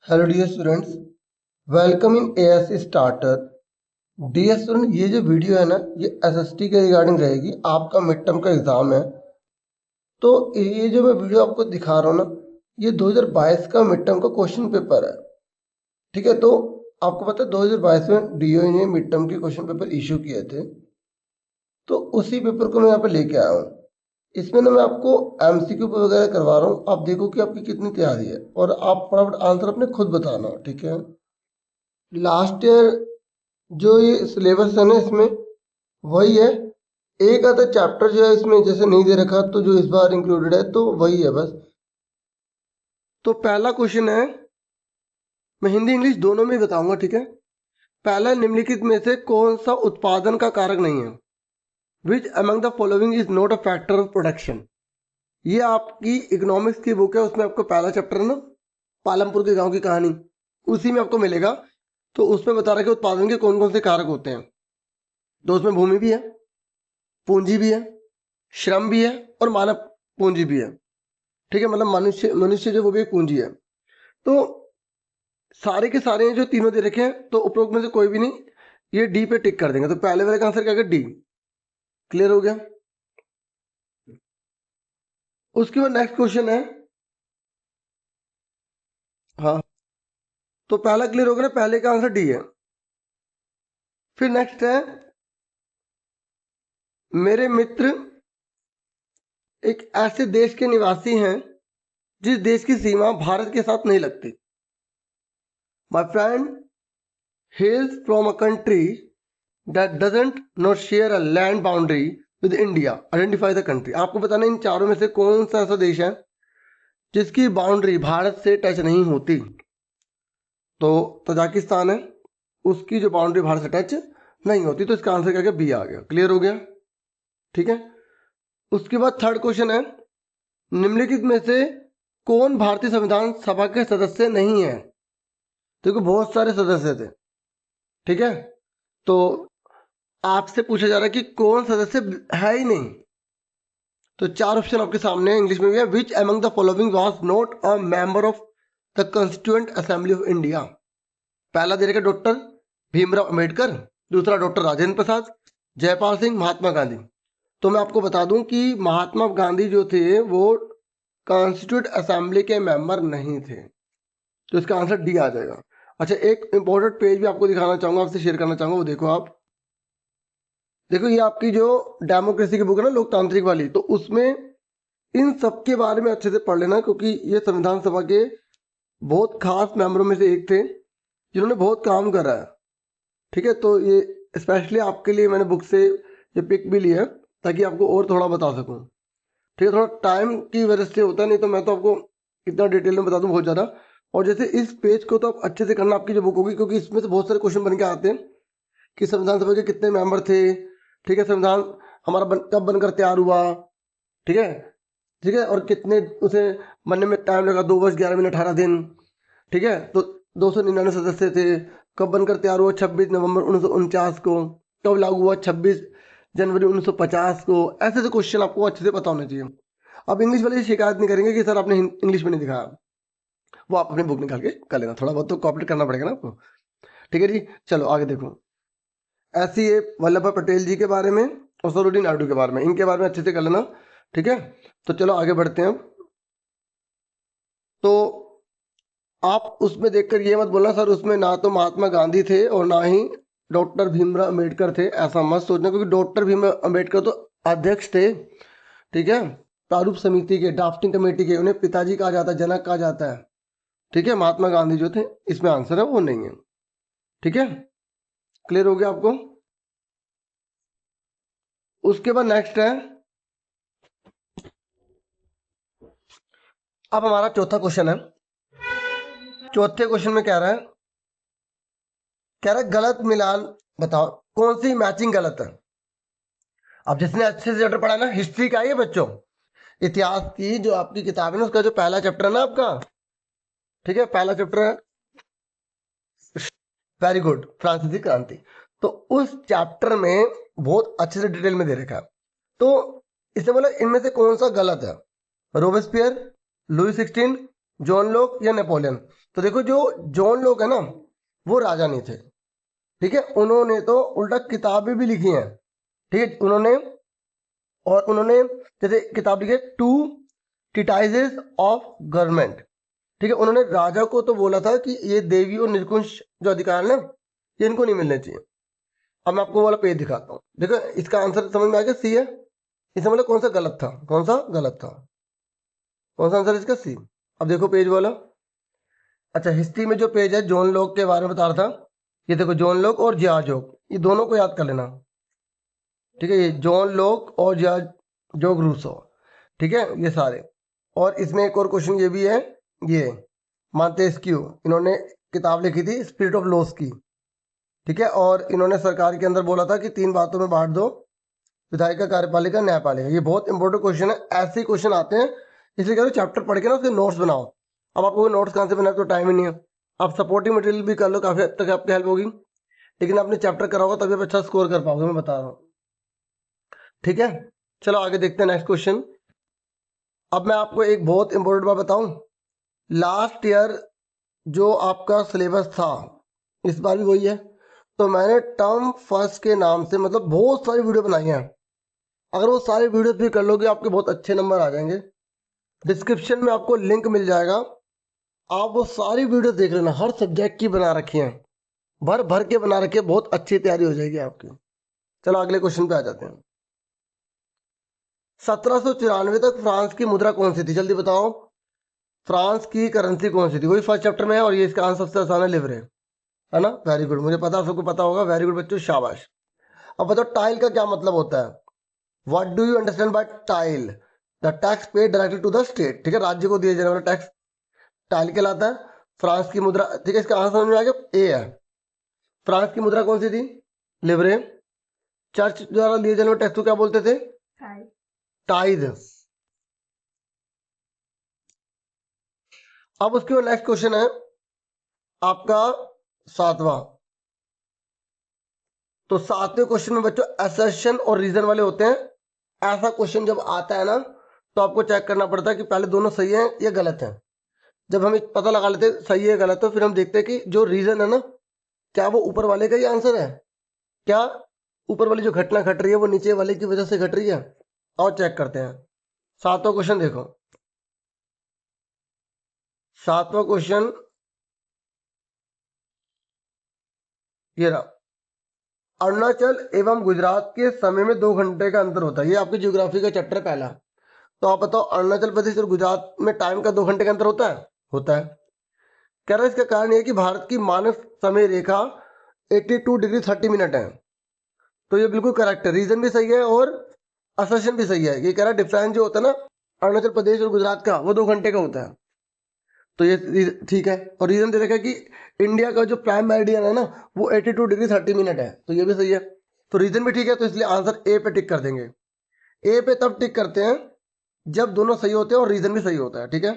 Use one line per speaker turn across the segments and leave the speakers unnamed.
Hello dear students, welcome in AS starter. Dear student, ये जो video है ना, ये एसएसटी के रिगार्डिंग रहेगी। आपका मिड टर्म का एग्जाम है, तो ये जो मैं वीडियो आपको दिखा रहा हूँ ना, ये 2022 का मिड टर्म का क्वेश्चन पेपर है। ठीक है, तो आपको पता है 2022 में डीओ ने मिड टर्म के क्वेश्चन पेपर इशू किए थे, तो उसी पेपर को मैं यहाँ पे लेके आया हूँ। इसमें ना मैं आपको एमसीक्यू वगैरह करवा रहा हूँ। आप देखो कि आपकी कितनी तैयारी है, और आप फटाफट आंसर अपने खुद बताना। ठीक है, लास्ट ईयर जो ये सिलेबस है ना, इसमें वही है। एक आधा चैप्टर जो है इसमें जैसे नहीं दे रखा, तो जो इस बार इंक्लूडेड है तो वही है बस। तो पहला क्वेश्चन है, मैं हिंदी इंग्लिश दोनों में बताऊंगा। ठीक है, पहला, निम्नलिखित में से कौन सा उत्पादन का कारक नहीं है? विच among the following is not a factor of production. ये आपकी इकोनॉमिक्स की बुक है, उसमें आपको पहला चैप्टर है ना, पालमपुर के गांव की कहानी, उसी में आपको मिलेगा। तो उसमें बता रहा है कि उत्पादन के कौन कौन से कारक होते हैं। तो उसमें भूमि भी है, पूंजी भी है, श्रम भी है, और मानव पूंजी भी है। ठीक है, मतलब मनुष्य मनुष्य जो वो भी एक पूंजी है। तो सारे के सारे जो तीनों दे रखे हैं, तो उपरोक्त में से कोई भी नहीं, ये डी पे टिक कर देंगे। तो पहले वाले का आंसर क्या डी। क्लियर हो गया। उसके बाद नेक्स्ट क्वेश्चन है, हाँ, तो पहला क्लियर हो गया ना, पहले का आंसर डी है। फिर नेक्स्ट है, मेरे मित्र एक ऐसे देश के निवासी हैं जिस देश की सीमा भारत के साथ नहीं लगती। My friend hails from a country that doesn't not share a land boundary with India. Identify the country. आपको बताना इन चारों में से कौन सा ऐसा देश है जिसकी बाउंड्री भारत से टच नहीं होती। तो तजाकिस्तान है, उसकी जो बाउंड्री भारत से टच नहीं होती। तो इसका आंसर क्या गया, बी आ गया। क्लियर हो गया। ठीक है, उसके बाद थर्ड क्वेश्चन है, निम्नलिखित में से कौन भारतीय संविधान सभा के सदस्य नहीं है? देखो बहुत सारे सदस्य थे। ठीक है, तो आपसे पूछा जा रहा है कि कौन सदस्य है ही नहीं। तो चार ऑप्शन आपके सामने इंग्लिश में भी है। Which among the following was not a member of the constituent assembly of India. पहला दे रखा डॉक्टर भीमराव अंबेडकर, दूसरा डॉक्टर राजेंद्र प्रसाद, जयपाल सिंह, महात्मा गांधी। तो मैं आपको बता दूं कि महात्मा गांधी जो थे वो कॉन्स्टिट्यूट असेंबली के मेंबर नहीं थे। तो इसका आंसर डी आ जाएगा। अच्छा, एक इंपॉर्टेंट पेज भी आपको दिखाना चाहूंगा, आपसे शेयर करना चाहूंगा, वो देखो आप। देखो ये आपकी जो डेमोक्रेसी की बुक है ना, लोकतांत्रिक वाली, तो उसमें इन सब के बारे में अच्छे से पढ़ लेना, क्योंकि ये संविधान सभा के बहुत खास मेंबरों में से एक थे जिन्होंने बहुत काम करा है। ठीक है, तो ये स्पेशली आपके लिए मैंने बुक से ये पिक भी लिया है, ताकि आपको और थोड़ा बता सकूं। ठीक है, थोड़ा टाइम की वजह से होता है, नहीं तो मैं तो आपको इतना डिटेल में बता दूं बहुत ज़्यादा। और जैसे इस पेज को तो आप अच्छे से करना, आपकी जो बुक होगी, क्योंकि इसमें से बहुत सारे क्वेश्चन बन के आते हैं कि संविधान सभा के कितने मेंबर थे। ठीक है, संविधान हमारा कब बनकर तैयार हुआ। ठीक है, ठीक है, और कितने उसे बनने में टाइम लगा, 2 वर्ष 11 मिनट 18 दिन। ठीक है, तो 299 सदस्य थे। कब बनकर तैयार हुआ, 26 नवंबर 1949 को। कब लागू हुआ, 26 जनवरी 1950 को। ऐसे ऐसे क्वेश्चन आपको अच्छे से पता होने चाहिए। अब इंग्लिश वाले शिकायत नहीं करेंगे कि सर आपने इंग्लिश में नहीं दिखाया, वो आप अपनी बुक निकाल के कर लेना, थोड़ा बहुत तो कॉपरेट करना पड़ेगा ना आपको। ठीक है जी, चलो आगे देखो। ऐसी ये वल्लभ भाई पटेल जी के बारे में और सरोजिनी नायडू के बारे में, इनके बारे में अच्छे से कर लेना। ठीक है, तो चलो आगे बढ़ते हैं। तो आप उसमें देखकर ये मत बोलना सर उसमें ना तो महात्मा गांधी थे और ना ही डॉक्टर भीमराव अम्बेडकर थे, ऐसा मत सोचना, क्योंकि डॉक्टर भीमराव अम्बेडकर तो अध्यक्ष थे। ठीक है, प्रारूप समिति के, ड्राफ्टिंग कमेटी के, उन्हें पिताजी कहा जाता है, जनक कहा जाता है। ठीक है, महात्मा गांधी जो थे, इसमें आंसर है वो नहीं है। ठीक है, क्लियर हो गया आपको। उसके बाद नेक्स्ट है, अब हमारा चौथा क्वेश्चन है। चौथे क्वेश्चन में कह रहा है, गलत मिलान बताओ, कौन सी मैचिंग गलत है। अब जिसने अच्छे से चैप्टर पढ़ा ना, हिस्ट्री का है ये बच्चों, इतिहास की जो आपकी किताब है ना, उसका जो पहला चैप्टर है ना आपका, ठीक है, पहला चैप्टर है, वेरी गुड, फ्रांसीसी क्रांति। तो उस चैप्टर में बहुत अच्छे से डिटेल में दे रखा है। तो इसने बोला इनमें से कौन सा गलत है, रोबेस्पियर, लुई 16, जॉन लॉक या नेपोलियन। तो देखो जो जॉन लोग है ना वो राजा नहीं थे, ठीक है, उन्होंने तो उल्टा किताबें भी लिखी हैं, ठीक है, उन्होंने जैसे किताब लिखी टू ट्रीटाइजेस ऑफ गवर्नमेंट, ठीक है, उन्होंने राजा को तो बोला था कि ये देवी और निरंकुश जो अधिकार ना ये इनको नहीं मिलने चाहिए। अब मैं आपको वाला पेज दिखाता हूँ, देखो इसका आंसर समझ में आ गया, सी है। इसमें मतलब कौन सा गलत था, कौन सा गलत था, कौन सा आंसर इसका, सी। अब देखो पेज वाला, अच्छा हिस्ट्री में जो पेज है जॉन लॉक के बारे में बता रहा था, ये देखो जॉन लॉक और जॉर्ज लॉक, ये दोनों को याद कर लेना, ठीक है, ये जॉन लॉक और जॉर्ज रूसो, ठीक है, ये सारे। और इसमें एक और क्वेश्चन ये भी है, ये मॉन्टेस्क्यू, इन्होंने किताब लिखी थी स्पिरिट ऑफ लॉस की, ठीक है, और इन्होंने सरकार के अंदर बोला था कि 3 बातों में बांट दो, विधायिका, कार्यपालिका, न्यायपालिका। ये बहुत इंपॉर्टेंट क्वेश्चन है, ऐसे क्वेश्चन आते हैं, इसलिए कह रहे चैप्टर पढ़ के ना उसके नोट्स बनाओ। अब आपको नोट्स कहाँ से बनाए, तो टाइम ही नहीं है, आप सपोर्टिंग मटेरियल भी कर लो, काफी हद तक आपकी हेल्प होगी, लेकिन आपने चैप्टर करा होगा तभी आप अच्छा स्कोर कर पाओगे, मैं बता रहा हूँ, ठीक है। चलो आगे देखते हैं नेक्स्ट क्वेश्चन। अब मैं आपको एक बहुत इंपॉर्टेंट बात बताऊं, लास्ट ईयर जो आपका सिलेबस था इस बार भी वही है, तो मैंने टर्म फर्स्ट के नाम से मतलब बहुत सारी वीडियो बनाई हैं, अगर वो सारी वीडियो भी कर लोगे आपके बहुत अच्छे नंबर आ जाएंगे। डिस्क्रिप्शन में आपको लिंक मिल जाएगा, आप वो सारी वीडियो देख लेना, हर सब्जेक्ट की बना रखी हैं, भर भर के बना रखी है, बहुत अच्छी तैयारी हो जाएगी आपकी। चलो अगले क्वेश्चन पे आ जाते हैं। 1794 तक फ्रांस की मुद्रा कौन सी थी, जल्दी बताओ, फ्रांस की करेंसी कौन सी थी, वही फर्स्ट चैप्टर में है, और ये इसका आंसर सबसे आसान है, लिवरे, है ना, वेरी गुड, मुझे पता सबको पता होगा, वेरी गुड बच्चों, शाबाश। अब बताओ टाइल का क्या मतलब होता है, what do you understand by taille, the tax paid directly to the state, ठीक है, राज्य को दिया जाने वाला टैक्स टाइल कहलाता है। फ्रांस की मुद्रा, ठीक है, इसका आंसर समझ में आ गया, ए है, फ्रांस की मुद्रा कौन सी थी, लिवरे। चर्च द्वारा लिए जाने वाले टैक्स को क्या बोलते थे, टाइद। अब उसके बाद नेक्स्ट क्वेश्चन है आपका 7वां, तो 7वें क्वेश्चन में बच्चों असर्शन और रीजन वाले होते हैं। ऐसा क्वेश्चन जब आता है ना तो आपको चेक करना पड़ता है कि पहले दोनों सही हैं या गलत हैं। जब हम पता लगा लेते हैं सही है गलत, तो फिर हम देखते हैं कि जो रीजन है ना क्या वो ऊपर वाले का ही आंसर है, क्या ऊपर वाली जो घटना घट रही है वो नीचे वाले की वजह से घट रही है। और चेक करते हैं 7वां क्वेश्चन, देखो 7वां क्वेश्चन ये रहा, अरुणाचल एवं गुजरात के समय में 2 घंटे का अंतर होता है, ये आपके ज्योग्राफी का चैप्टर पहला। तो आप बताओ अरुणाचल प्रदेश और गुजरात में टाइम का 2 घंटे का अंतर होता है, होता है। कह रहा है इसका कारण यह कि भारत की मानक समय रेखा 82 डिग्री 30 मिनट है, तो ये बिल्कुल करेक्ट है, रीजन भी सही है और असर्शन भी सही है। ये कह रहा है डिफरेंस जो होता है ना अरुणाचल प्रदेश और गुजरात का वो 2 घंटे का होता है, तो ये ठीक है। और रीजन दे रखा है कि इंडिया का जो प्राइम मेरिडियन है ना वो 82 डिग्री 30 मिनट है, तो ये भी सही है, तो रीजन भी ठीक है, तो इसलिए आंसर ए पे टिक कर देंगे। ए पे तब टिक करते हैं जब दोनों सही होते हैं और रीजन भी सही होता है, ठीक है।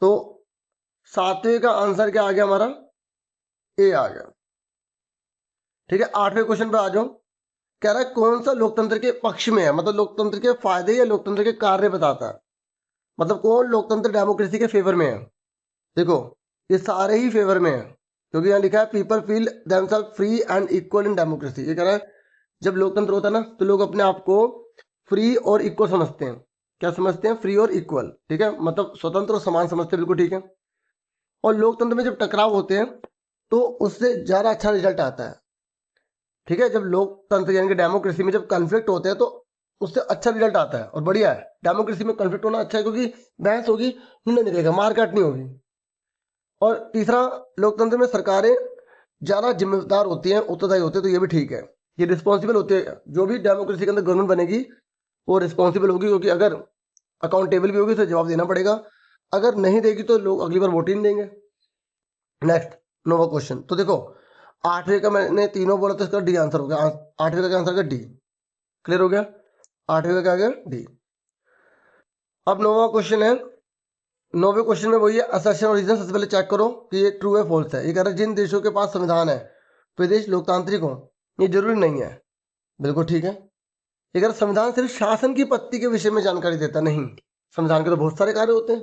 तो 7वें का आंसर क्या आ गया हमारा, ए आ गया, ठीक है। 8वें क्वेश्चन पे आ जाओ, कह रहा है कौन सा लोकतंत्र के पक्ष में है, मतलब लोकतंत्र के फायदे या लोकतंत्र के कार्य बताता है, मतलब कौन लोकतंत्र डेमोक्रेसी के फेवर में है। देखो ये सारे ही फेवर में है, क्योंकि यहाँ लिखा है people feel themselves free and equal in democracy. ये कह रहा है जब लोकतंत्र होता है ना तो लोग अपने आप को फ्री और इक्वल समझते हैं, क्या समझते हैं, फ्री और इक्वल, ठीक है, मतलब स्वतंत्र और समान समझते हैं, बिल्कुल ठीक है। और लोकतंत्र में जब टकराव होते हैं तो उससे ज़्यादा अच्छा रिजल्ट आता है, ठीक है। जब लोकतंत्र यानी कि डेमोक्रेसी में जब कन्फ्लिक्ट होते हैं तो उससे अच्छा रिजल्ट आता है और बढ़िया है। डेमोक्रेसी में कन्फ्लिक्ट होना अच्छा है क्योंकि बहस होगी, निर्णय निकलेगा, मारकाट नहीं होगी। और तीसरा, लोकतंत्र में सरकारें ज़्यादा जिम्मेदार होती हैं, उत्तरदायी होती है, तो ये भी ठीक है, ये रिस्पॉन्सिबल होती है। जो भी डेमोक्रेसी के अंदर गवर्नमेंट बनेगी वो रिस्पॉन्सिबल होगी, क्योंकि अगर अकाउंटेबल भी होगी तो जवाब देना पड़ेगा, अगर नहीं देगी तो लोग अगली बार वोट ही नहीं देंगे। नेक्स्ट 9वां क्वेश्चन, तो देखो 8वें का मैंने तीनों बोला तो इसका डी आंसर हो गया, 8वें का आंसर का डी, क्लियर हो गया। 8वें का क्या गया, डी। अब 9वां क्वेश्चन है, 9वें क्वेश्चन में वही है असर्शन और रीजन। सबसे पहले चेक करो कि ये ट्रू है फॉल्स है। ये कह रहा है जिन देशों के पास संविधान है वे देश लोकतांत्रिक हो, ये जरूरी नहीं है, बिल्कुल ठीक है। ये कह रहा संविधान सिर्फ शासन की पत्ति के विषय में जानकारी देता नहीं, संविधान के तो बहुत सारे कार्य होते हैं।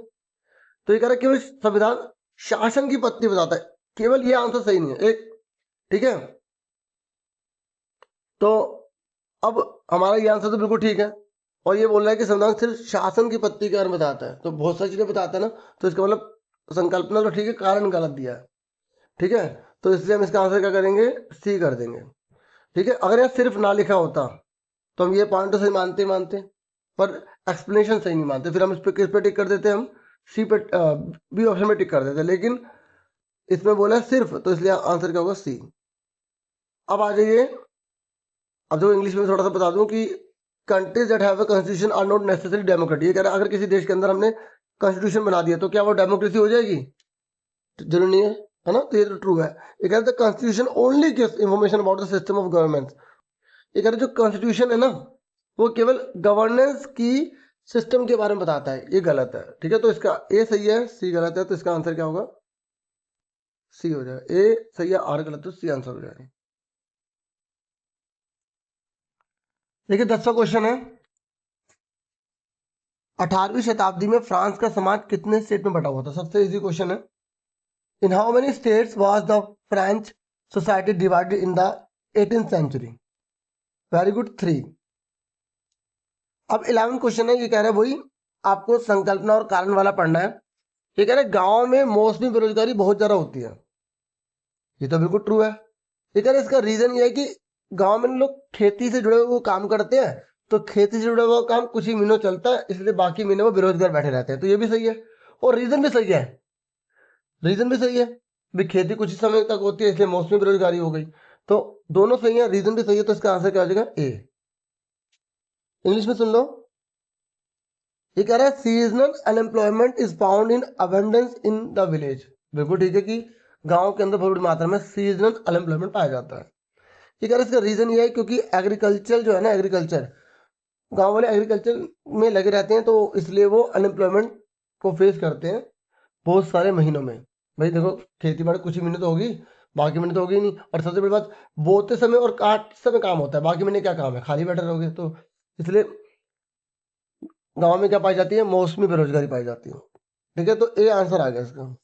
तो ये कह रहा है केवल संविधान शासन की पत्ती बताता है, केवल ये आंसर सही नहीं है एक, ठीक है। तो अब हमारा ये आंसर तो बिल्कुल ठीक है, और ये बोल रहा है कि संविधान सिर्फ शासन की पत्ती के बारे में बताता है, तो बहुत सारी चीजें बताता है ना, तो इसका मतलब संकल्पना तो ठीक है, कारण गलत दिया है, ठीक है। तो इसलिए हम इसका आंसर क्या करेंगे, सी कर देंगे, ठीक है। अगर यह सिर्फ ना लिखा होता तो हम ये पॉइंट तो सही मानते, पर एक्सप्लेनेशन सही नहीं मानते, फिर हम इस पे किस पे टिक कर देते, हम सी पे, बी ऑप्शन में टिक कर देते, लेकिन इसमें बोला है सिर्फ, तो इसलिए आंसर क्या होगा, सी। अब आ जाइए, अब जो इंग्लिश में थोड़ा सा बता दूं कि countries that have a constitution are not necessary democratic. ये कह रहा है अगर किसी देश के अंदर हमने कॉन्स्टिट्यूशन बना दिया तो क्या वो डेमोक्रेसी हो जाएगी, तो जरूर नहीं है ना, तो ये तो ट्रू है। ये कह रहा है constitution only gives information about the system of government. ये कह रहा है जो कॉन्स्टिट्यूशन है ना, वो केवल गवर्नेंस की सिस्टम के बारे में बताता है, ये गलत है, ठीक है। तो इसका ए सही है, सी गलत है, तो इसका आंसर क्या होगा, सी हो जाएगा। ए सही है, आर गलत, तो सी आंसर हो जाएगा। देखिए 10वां क्वेश्चन है, 18वीं शताब्दी में फ्रांस का समाज कितने स्टेट में बटा हुआ था। सबसे इजी क्वेश्चन है, in how many states was the French society divided in the 18th century. Very good, 3। अब 11वां क्वेश्चन है, ये कह रहा है वही आपको संकल्पना और कारण वाला पढ़ना है। ये कह रहा है गांव में मौसमी बेरोजगारी बहुत ज्यादा होती है। ये तो बिल्कुल ट्रू है। ये कह रहा है इसका रीजन ये है कि गांव में लोग खेती से जुड़े हुए काम करते हैं, तो खेती से जुड़ा हुआ काम कुछ ही महीनों चलता है, इसलिए बाकी महीने वो बेरोजगार बैठे रहते हैं, तो ये भी सही है, और रीजन भी सही है, रीजन भी सही है भी खेती कुछ ही समय तक होती है, इसलिए मौसमी बेरोजगारी हो गई, तो दोनों सही है, रीजन भी सही है, तो इसका आंसर क्या हो जाएगा, ए। इंग्लिश में सुन लो, ये कह रहा है seasonal unemployment is found in abundance in the village. बिल्कुल ठीक है कि गांव के अंदर बहुत बड़ी मात्रा में सीजनल अनएम्प्लॉयमेंट पाया जाता है। ये कह रहा है इसका रीजन ये है क्योंकि एग्रीकल्चर जो है ना, एग्रीकल्चर, गांव वाले एग्रीकल्चर में लगे रहते हैं, तो इसलिए वो अनएम्प्लॉयमेंट को फेस करते हैं बहुत सारे महीनों में। भाई देखो, खेती बाड़ी कुछ ही महीने तो होगी, बाकी महीने तो होगी ही नहीं, और सबसे बड़ी बात, बोते समय और काटते समय काम होता है, बाकी महीने क्या काम है, खाली बैठे रहोगे, तो इसलिए गांव में क्या पाई जाती है, मौसमी बेरोजगारी पाई जाती है, ठीक है। तो ए आंसर आ गया इसका।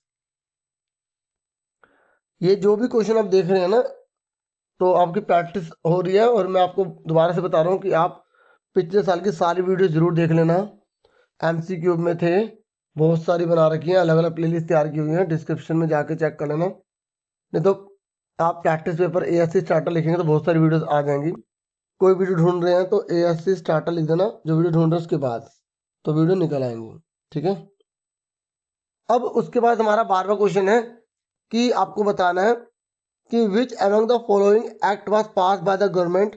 ये जो भी क्वेश्चन आप देख रहे हैं ना, तो आपकी प्रैक्टिस हो रही है, और मैं आपको दोबारा से बता रहा हूँ कि आप पिछले साल की सारी वीडियो जरूर देख लेना। एमसीक्यू में थे, बहुत सारी बना रखी हैं, अलग अलग प्लेलिस्ट तैयार की हुई है, डिस्क्रिप्शन में जाके चेक कर लेना। नहीं तो आप प्रैक्टिस पेपर एएससी स्टार्टर लिखेंगे तो बहुत सारी वीडियोस आ जाएंगी। कोई वीडियो ढूंढ रहे हैं तो एएससी स्टार्टर लिख देना, जो वीडियो ढूंढ रहे हैं उसके बाद, तो वीडियो निकल आएंगी, ठीक है। अब उसके बाद हमारा 12वां क्वेश्चन है कि आपको बताना है कि which among the following act was pass by the government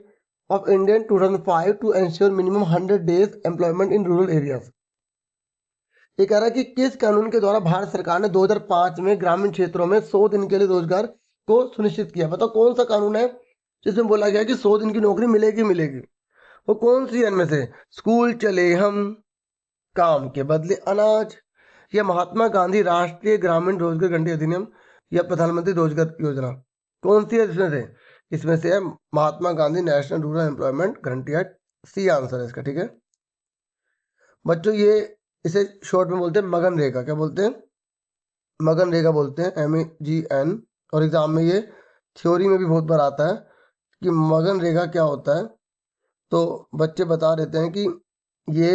of India in 2005 to ensure minimum 100 days employment in rural areas. ये कह रहा है कि किस कानून के द्वारा भारत सरकार ने 2005 में ग्रामीण क्षेत्रों में 100 दिन के लिए रोजगार को सुनिश्चित किया। बताओ कौन सा कानून है जिसमें बोला गया कि 100 दिन की नौकरी मिलेगी मिलेगी, वो कौन सी इनमें से, स्कूल चले हम, काम के बदले अनाज, या महात्मा गांधी राष्ट्रीय ग्रामीण रोजगार गारंटी अधिनियम, या प्रधानमंत्री रोजगार योजना, कौन सी है इसमें से, इसमें से है Mahatma Gandhi national rural employment guarantee act, C answer है इसका, ठीक है बच्चों। ये इसे शॉर्ट में बोलते हैं मगन रेगा, क्या बोलते हैं, मगन रेगा बोलते हैं, MEGN। और एग्जाम में ये थ्योरी में भी बहुत बार आता है कि मगन रेगा क्या होता है, तो बच्चे बता देते हैं कि ये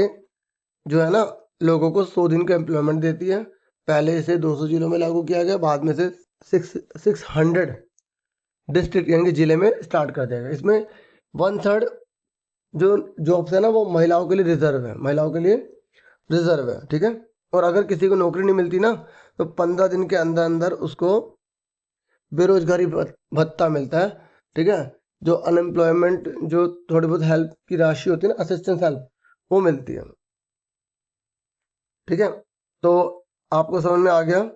जो है ना, लोगों को 100 दिन का एम्प्लॉयमेंट देती है। पहले इसे 200 जिलों में लागू किया गया, बाद में से 600 डिस्ट्रिक्ट यानी कि जिले में स्टार्ट कर दिया गया। इसमें 1/3 जो जॉब्स है ना, वो महिलाओं के लिए रिजर्व है, महिलाओं के लिए रिजर्व है, ठीक है। और अगर किसी को नौकरी नहीं मिलती ना, तो 15 दिन के अंदर अंदर उसको बेरोजगारी भत्ता मिलता है, ठीक है। जो अनएम्प्लॉयमेंट, जो थोड़ी बहुत हेल्प की राशि होती है ना, असिस्टेंस हेल्प, वो मिलती है, ठीक है। तो आपको समझ में आ गया,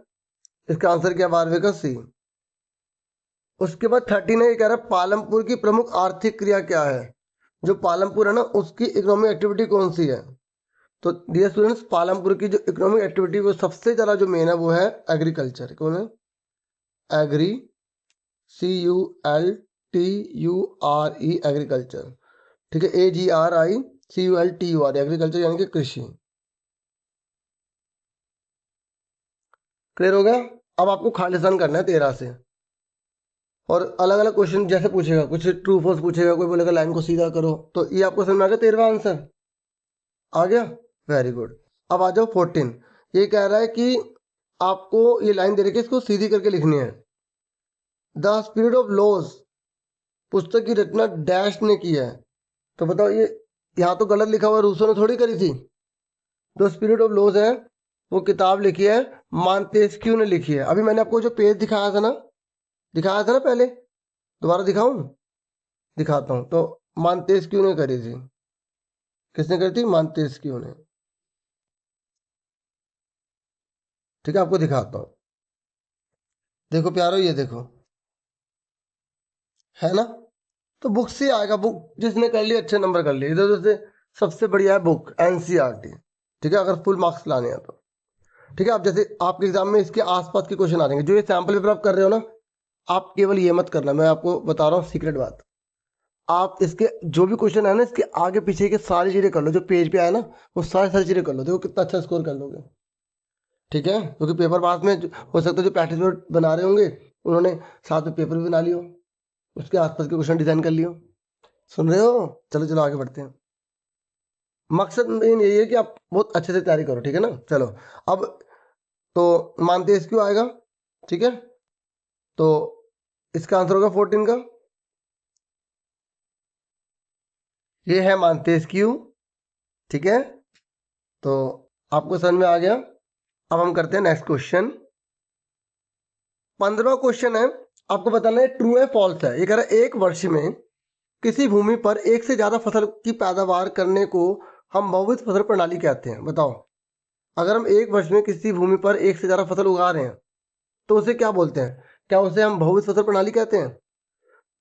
इसका आंसर क्या, 12वें का सी। उसके बाद 13 है, ये कह रहा है पालमपुर की प्रमुख आर्थिक क्रिया क्या है। जो पालमपुर है ना, उसकी इकोनॉमिक एक्टिविटी कौन सी है। तो डियर स्टूडेंट्स, पालमपुर की जो इकोनॉमिक एक्टिविटी वो सबसे ज़्यादा जो मेन है वो है एग्रीकल्चर। कौन है, एग्री, CULTURE, एग्रीकल्चर, ठीक है, AGRICULTUR, एग्रीकल्चर यानी कि कृषि। क्लियर हो गया। अब आपको खालिस्तान करना है 13 से, और अलग अलग क्वेश्चन जैसे पूछेगा, कुछ ट्रू फॉल्स पूछेगा, कोई बोलेगा लाइन को सीधा करो, तो ये आपको समझ में आ गया 13वां आंसर आ गया। Very good. अब आ जाओ 14। ये कह रहा है कि आपको ये लाइन दे रखी है, इसको सीधी करके लिखनी है। द स्पिरिट ऑफ लॉज पुस्तक की रचना डैश ने की है, तो बताओ ये यहाँ तो गलत लिखा हुआ, रूसो ने थोड़ी करी थी। द स्पिरिट ऑफ लॉज है, वो किताब लिखी है मॉन्तेस्क्यू ने लिखी है। अभी मैंने आपको जो पेज दिखाया था ना पहले, दोबारा दिखाऊं? दिखाता हूं। तो मॉन्तेस्क्यू ने करी थी। किसने करी थी? मॉन्तेस्क्यू ने। ठीक है, आपको दिखाता हूं। देखो प्यारो, ये देखो, है ना? तो बुक से आएगा, बुक जिसने कर लिया अच्छे नंबर कर लिए। इधर से सबसे बढ़िया है बुक एनसीईआरटी। ठीक है, अगर फुल मार्क्स लाने हैं तो। ठीक है, आप जैसे आपके एग्जाम में इसके आसपास के क्वेश्चन आ जाएंगे। जो ये सैंपल पेपर आप कर रहे हो ना, आप केवल ये मत करना, मैं आपको बता रहा हूँ सीक्रेट बात। आप इसके जो भी क्वेश्चन है ना, इसके आगे पीछे के सारी चीजें कर लो, जो पेज पे आए ना वो सारी चीजें कर लो। देखो कितना अच्छा स्कोर कर लोगे। ठीक है, क्योंकि पेपर पास में हो सकता है जो प्रैक्टिस बना रहे होंगे उन्होंने साथ में पेपर भी बना लियो, उसके आसपास के क्वेश्चन डिजाइन कर लियो। सुन रहे हो? चलो चलो आगे बढ़ते हैं। मकसद मेन यही है कि आप बहुत अच्छे से तैयारी करो। ठीक है ना? चलो अब तो मानते हैं क्यों आएगा। ठीक है, तो इसका आंसर होगा 14 का। ये है मांतेस्क्यू। ठीक है, तो आपको समझ में आ गया। अब हम करते हैं नेक्स्ट क्वेश्चन। 15वां क्वेश्चन है, आपको बताना है ट्रू है फॉल्स है। ये कह रहा है एक वर्ष में किसी भूमि पर एक से ज्यादा फसल की पैदावार करने को हम बहुविध फसल प्रणाली कहते हैं। बताओ, अगर हम एक वर्ष में किसी भूमि पर एक से ज्यादा फसल उगा रहे हैं तो उसे क्या बोलते हैं? क्या उसे हम बहुविध फसल प्रणाली कहते हैं?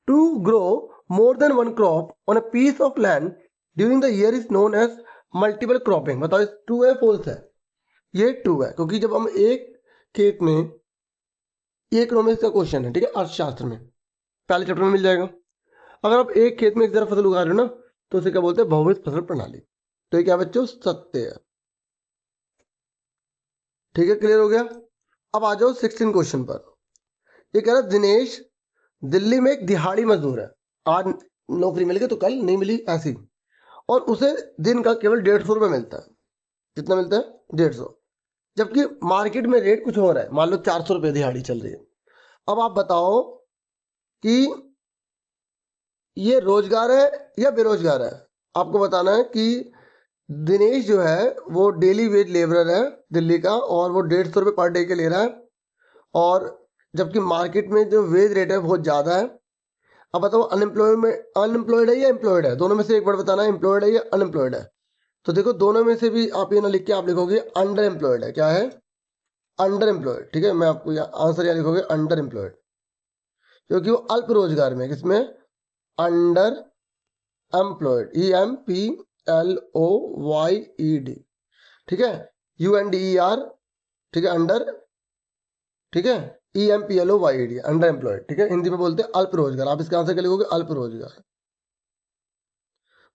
To grow more than one crop on a piece of land during the year is known as multiple cropping. बताओ ट्रू है फॉल्स है? ये ट्रू है, क्योंकि जब हम एक खेत में, ये इकोनॉमिक्स का क्वेश्चन है। ठीक है, अर्थशास्त्र में पहले चैप्टर में मिल जाएगा। अगर आप एक खेत में एक तरह फसल उगा रहे हो ना, तो उसे क्या बोलते हैं? बहुविध फसल प्रणाली। तो ये क्या बच्चों? सत्य है। ठीक है, क्लियर हो गया। अब आ जाओ 16 क्वेश्चन पर। ये कह रहा है दिनेश दिल्ली में एक दिहाड़ी मजदूर है। आज नौकरी मिल गई तो कल नहीं मिली, ऐसी, और उसे दिन का केवल 150 रुपये मिलता है। कितना मिलता है? 150। जबकि मार्केट में रेट कुछ और है, मान लो 400 रुपये दिहाड़ी चल रही है। अब आप बताओ कि ये रोजगार है या बेरोजगार है? आपको बताना है कि दिनेश जो है वो डेली वेज लेबरर है दिल्ली का, और वो 150 रुपये पर डे के ले रहा है, और जबकि मार्केट में जो वेज रेट है बहुत ज़्यादा है। अब बताओ अनएम्प्लॉयड है या एम्प्लॉयड है? दोनों में से एक बार बताना है, एम्प्लॉयड है या अनएम्प्लॉयड है। तो देखो दोनों में से भी आप ये ना लिख के आप लिखोगे अंडर एम्प्लॉयड है। क्या है? Under employed. ठीक है, मैं आपको आंसर यहाँ लिखोगे अंडर एम्प्लॉयड, क्योंकि वो अल्प रोजगार में। किसमें? Under employed, EMPLOYED। ठीक है, UNDER। ठीक है, अंडर। ठीक है, EMPLOYED, अंडर एम्प्लॉयड। ठीक है, हिंदी में बोलते हैं अल्प रोजगार। आप इसका आंसर क्या लिखोगे? अल्प रोजगार।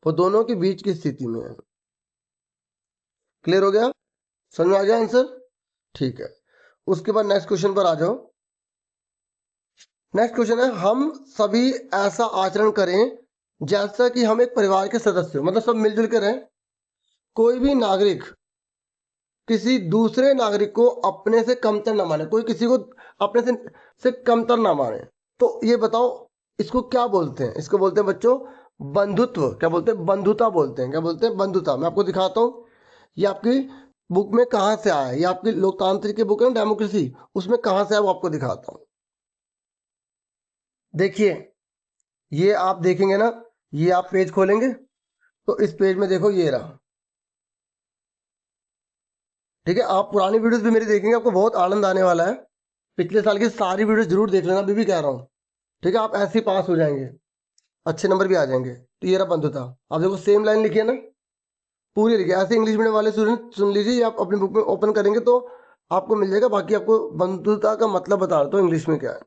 वो दोनों के बीच की स्थिति में है। क्लियर हो गया? समझ में आ गया आंसर? ठीक है, उसके बाद नेक्स्ट क्वेश्चन पर आ जाओ। नेक्स्ट क्वेश्चन है, हम सभी ऐसा आचरण करें जैसा कि हम एक परिवार के सदस्य हो, मतलब सब मिलजुल कर रहें। कोई भी नागरिक किसी दूसरे नागरिक को अपने से कमतर ना माने, कोई किसी को अपने से कमतर ना माने। तो ये बताओ इसको क्या बोलते हैं? इसको बोलते हैं बच्चों बंधुत्व। क्या बोलते हैं? बंधुता बोलते हैं। क्या बोलते हैं? बंधुता। मैं आपको दिखाता हूँ ये आपकी बुक में कहाँ से आया है। ये आपकी लोकतांत्रिक की बुक है ना, डेमोक्रेसी, उसमें कहाँ से आया वो आपको दिखाता हूँ। देखिए, ये आप देखेंगे ना, ये आप पेज खोलेंगे तो इस पेज में देखो ये रहा। ठीक है, आप पुरानी वीडियोस भी मेरी देखेंगे, आपको बहुत आनंद आने वाला है। पिछले साल की सारी वीडियोस जरूर देख लेना, अभी भी कह रहा हूँ। ठीक है, आप ऐसे ही पास हो जाएंगे, अच्छे नंबर भी आ जाएंगे। तो ये रहा बंधुता। आप देखो सेम लाइन लिखी है ना, पूरी लिखी है। ऐसे इंग्लिश मीडियम वाले स्टूडेंट सुन लीजिए, आप अपनी बुक में ओपन करेंगे तो आपको मिल जाएगा। बाकी आपको बंधुता का मतलब बता रहा हूँ इंग्लिश में क्या है।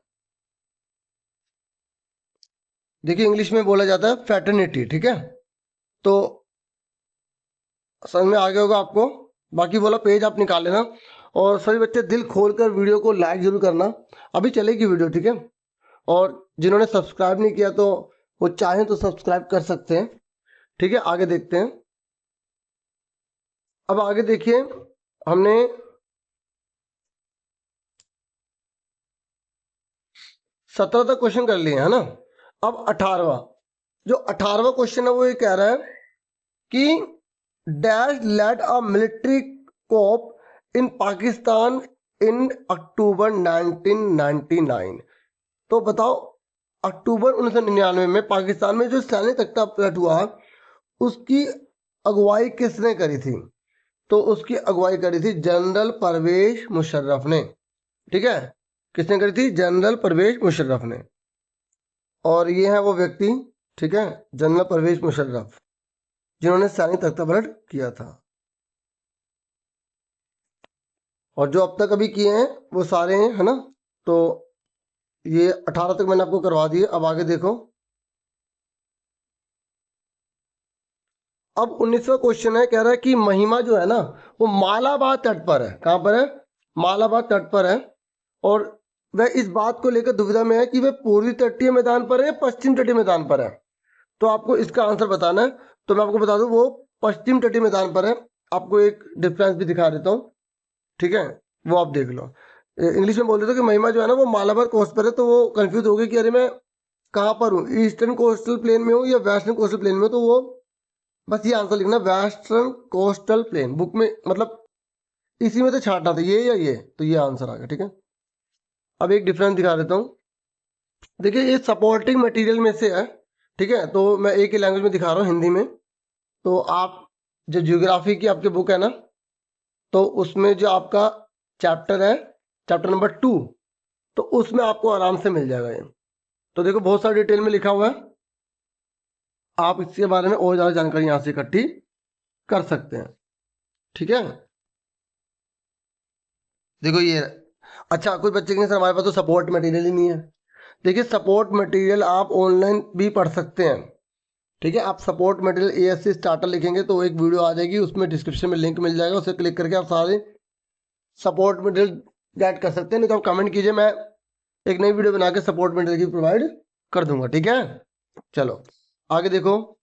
देखिए इंग्लिश में बोला जाता है फ्रेटर्निटी। ठीक है, तो समझ में आ गया होगा आपको। बाकी बोला पेज आप निकाल लेना, और सभी बच्चे दिल खोलकर वीडियो को लाइक जरूर करना, अभी चलेगी वीडियो, ठीक है। और जिन्होंने सब्सक्राइब नहीं किया तो वो चाहें तो सब्सक्राइब कर सकते हैं, ठीक है। आगे देखते हैं। अब आगे देखिए, हमने 17 तक क्वेश्चन कर लिए है ना। अब 18वां, जो 18वां क्वेश्चन है वो ये कह रहा है कि dash led a military coup in Pakistan in October 1999। तो बताओ, अक्टूबर 1999 में पाकिस्तान में जो सैन्य तख्ता पलट हुआ उसकी अगुवाई किसने करी थी? तो उसकी अगुवाई करी थी जनरल परवेज मुशर्रफ ने, ठीक है। किसने करी थी? जनरल परवेज मुशर्रफ ने। और ये है वो व्यक्ति, ठीक है, जनरल परवेज मुशर्रफ, जिन्होंने सैन्य तख्ता पलट किया था। और जो अब तक अभी किए हैं वो सारे हैं, है ना। तो ये 18 तक मैंने आपको करवा दिए। अब आगे देखो, अब 19वां क्वेश्चन है, कह रहा है कि महिमा जो है ना वो मालाबार तट पर है। कहाँ पर है? मालाबार तट पर है। और वह इस बात को लेकर दुविधा में है कि वह पूर्वी तटीय मैदान पर है या पश्चिम तटीय मैदान पर है। तो आपको इसका आंसर बताना है। तो मैं आपको बता दूं वो पश्चिम तटीय मैदान पर है। आपको एक डिफरेंस भी दिखा देता हूँ, ठीक है, वो आप देख लो। इंग्लिश में बोल देते कि महिमा जो है ना वो मालाबार कोस्ट पर है, तो वो कंफ्यूज हो गई कि अरे मैं कहाँ पर हूँ, ईस्टर्न कोस्टल प्लेन में हूँ या वेस्टर्न कोस्टल प्लेन में हूँ। तो वो बस ये आंसर लिखना, वेस्टर्न कोस्टल प्लेन। बुक में मतलब इसी में तो छांटना था ये या ये, तो ये आंसर आ गया, ठीक है। अब एक डिफरेंस दिखा देता हूँ। देखिए ये सपोर्टिंग मटेरियल में से है, ठीक है। तो मैं एक ही लैंग्वेज में दिखा रहा हूँ, हिंदी में। तो आप जो ज्योग्राफी की आपकी बुक है ना, तो उसमें जो आपका चैप्टर है, चैप्टर नंबर 2, तो उसमें आपको आराम से मिल जाएगा ये। तो देखो बहुत सारी डिटेल में लिखा हुआ है, आप इसके बारे में और ज़्यादा जानकारी यहाँ से इकट्ठी कर सकते हैं, ठीक है। देखो ये, अच्छा कोई बच्चे कहेंगे सर हमारे पास तो सपोर्ट मटेरियल ही नहीं है। देखिए सपोर्ट मटेरियल आप ऑनलाइन भी पढ़ सकते हैं, ठीक है। आप सपोर्ट मटेरियल ASC स्टार्टर लिखेंगे तो एक वीडियो आ जाएगी, उसमें डिस्क्रिप्शन में लिंक मिल जाएगा, उसे क्लिक करके आप सारे सपोर्ट मटेरियल गेट कर सकते हैं। नहीं तो आप कमेंट कीजिए, मैं एक नई वीडियो बना के सपोर्ट मटेरियल की प्रोवाइड कर दूंगा, ठीक है। चलो आगे देखो,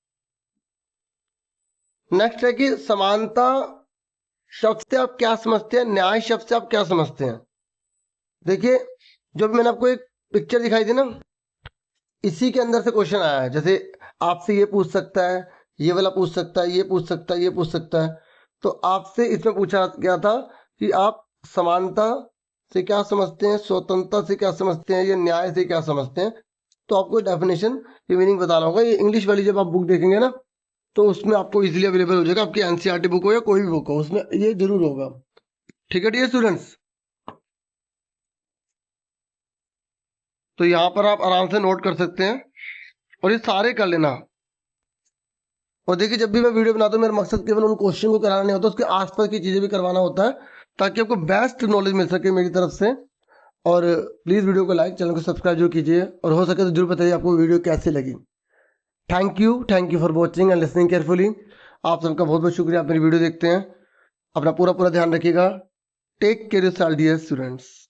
नेक्स्ट है कि समानता शब्द से आप क्या समझते हैं, न्याय शब्द से आप क्या समझते हैं। देखिए जो भी मैंने आपको एक पिक्चर दिखाई दी ना, इसी के अंदर से क्वेश्चन आया है। जैसे आपसे ये पूछ सकता है, ये वाला पूछ सकता है, ये पूछ सकता है, ये पूछ सकता है। तो आपसे इसमें पूछा गया था कि आप समानता से क्या समझते हैं, स्वतंत्रता से क्या समझते हैं, या न्याय से क्या समझते हैं। तो आपको डेफिनेशन की मीनिंग बताना होगा। ये इंग्लिश वाली जब आप बुक देखेंगे ना तो उसमें आपको इजीली अवेलेबल हो जाएगा, आपकी NCERT बुक हो या कोई भी बुक हो उसमें ये जरूर होगा, ठीक है डियर स्टूडेंट्स। तो यहाँ पर आप आराम से नोट कर सकते हैं और ये सारे कर लेना। और देखिए जब भी मैं वीडियो बनाता हूँ मेरा मकसद केवल उन क्वेश्चन को कराना नहीं होता, उसके आसपास की चीज़ें भी करवाना होता है ताकि आपको बेस्ट नॉलेज मिल सके मेरी तरफ से। और प्लीज़ वीडियो को लाइक, चैनल को सब्सक्राइब जरूर कीजिए, और हो सके तो जरूर बताइए आपको वीडियो कैसी लगी। Thank you for watching and listening carefully. आप सबका बहुत बहुत शुक्रिया, आप मेरी वीडियो देखते हैं। अपना पूरा ध्यान रखिएगा। Take care yourself dear students.